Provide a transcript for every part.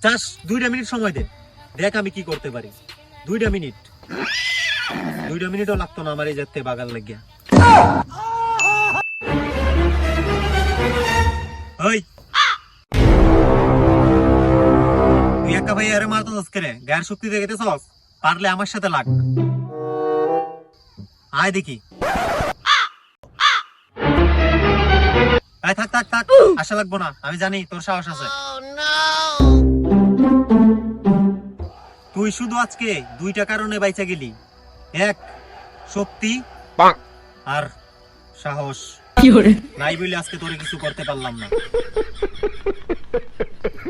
Just 2টা minute সময় দে, দেখ আমি কি করতে পারি। 2টা মিনিটও লাগতো না আমার এই যেতে বাগান লাগিয়া। ওই তুই একা ভাই আরে মারতো করে গায়ের শক্তি দেখেতে সব পারলে আমার সাথে লাগ। আয় দেখি। থাক থাক থাক, আশা লাগবো না, আমি জানি তোর সাহস আছে। তুই শুধু আজকে 2টা কারণে বাইচা গেলি, এক শক্তি আর সাহস নাই বলে আজকে তোরে কিছু করতে পারলাম না।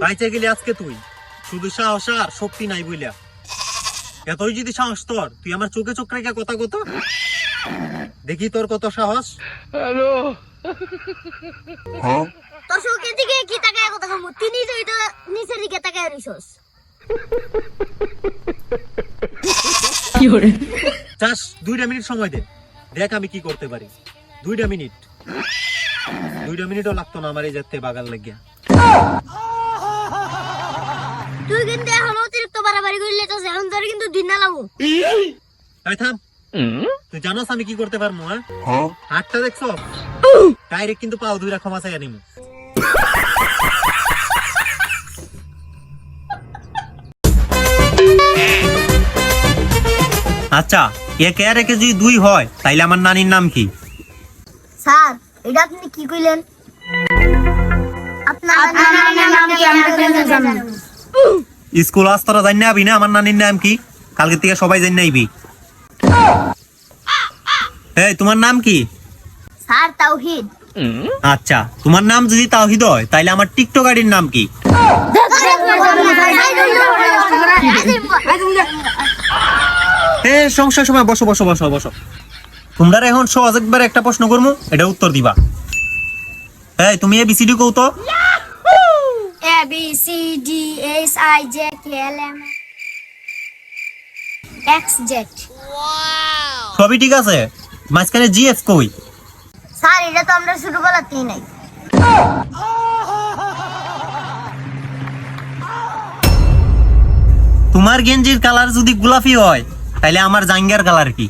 বাইচা গেলি আজকে তুই শুধু সাহস আর শক্তি নাই বইলা। এতই যদি সাহস তোর, তুই আমার চোখে চোখ রেখে কথা কত দেখি তোর কত সাহস। হ্যালো তোর চোখের দিকে কি তাকায় কথা কম, তিনি তুই তো নিচের দিকে তাকায় রইছস। জাস্ট 2টা মিনিট সময় দে, দেখ আমি কি করতে পারি। 2টা মিনিটও লাগতো না আমার এই যেতে বাগান লাগিয়া। তুই কিন্তু এখন অতিরিক্ত বাড়াবাড়ি করলে তো এখন তোর কিন্তু দিন না লাগবো। এই থাম, তুই জানোস আমি কি করতে পারবো? হ্যাঁ হাতটা দেখছো, ডাইরেক্ট কিন্তু পাও দুইরা ক্ষমা চাইয়া নিমু। আচ্ছা এক আর একে যদি 2 হয় তাইলে আমার নানির নাম কি? স্যার এটা আপনি কি কইলেন? আপনার নানির নাম কি আমরা কেন জানেন? স্কুল আস্তরা জানি না আবি না আমার নানির নাম কি? কালকে থেকে সবাই জানি নাইবি। এই তোমার নাম কি? স্যার তাওহীদ। আচ্ছা তোমার নাম যদি তাওহীদ হয় তাইলে আমার টিকটক আইডির নাম কি? সংসার সময় বসো বসো বসো বসো। তোমরা এখন সহজ একবার একটা প্রশ্ন করবো, এটা উত্তর দিবা। এই তুমি এবিসিডি কও তো। A B C D S I J K L M X Z। সবই ঠিক আছে, মাঝখানে জিএফ কই? স্যার এটা তো আমরা ছোটবেলাতেই নাই। তোমার গেঞ্জির কালার যদি গোলাপি হয় তাইলে আমার জাঙ্গিয়ার কালার কি?